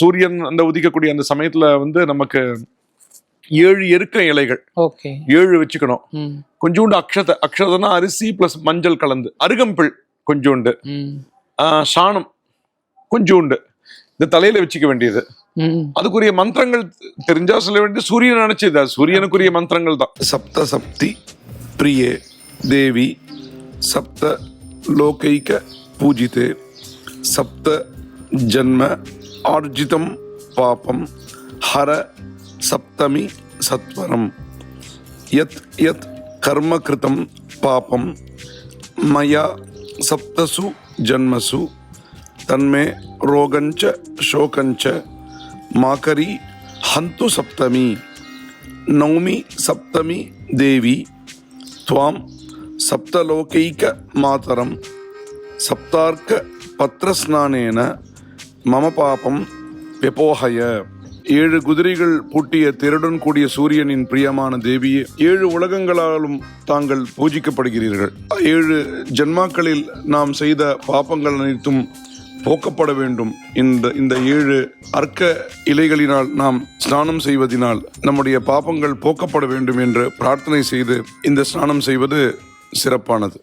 சூரியன் அந்த உதிக்கக்கூடிய அந்த சமயத்துல வந்து நமக்கு 7 எருக்க இலைகள், ஓகே 7 வச்சுக்கணும். கொஞ்சோண்டு அக்ஷதனா அரிசி பிளஸ் மஞ்சள் கலந்து, அருகம்பிள் கொஞ்சோண்டு, சாணம் கொஞ்சோண்டு இந்த தலையில வச்சுக்க வேண்டியது. அதுக்குரிய மந்திரங்கள் தெரிஞ்சா சொல்ல வேண்டியது. சூரியன் நினைச்சது சூரியனுக்குரிய மந்திரங்கள் தான். சப்த சப்தி பிரியே தேவி சப்த லோகைக பூஜிதே சப்த ஜன்ம ஆர்ஜிதம் பாபம் ஹர சப்தமி சத்வரம் யத் யத் கர்ம கிருதம் பாபம் மயா சப்தசு ஜன்மசு தன்மே ரோகஞ்ச சோகஞ்ச மாகரி ஹந்து சப்தமி நௌமி சப்தமி தேவி துவாம் சப்தலோகைக மாதரம் சப்தார்க்க பத்ரஸ்நானேன மம பாபம் வெபோஹய. 7 குதிரைகள் பூட்டிய திரடன் கூடிய சூரியனின் பிரியமான தேவியே, 7 உலகங்களாலும் தாங்கள் பூஜிக்கப்படுகிறீர்கள். 7 ஜன்மாக்களில் நாம் செய்த பாபங்கள் அனைத்தும் போக்கப்பட வேண்டும். இந்த 7 அர்க்க இலைகளினால் நாம் ஸ்நானம் செய்வதனால் நம்முடைய பாபங்கள் போக்கப்பட வேண்டும் என்று பிரார்த்தனை செய்து இந்த ஸ்நானம் செய்வது சிறப்பானது.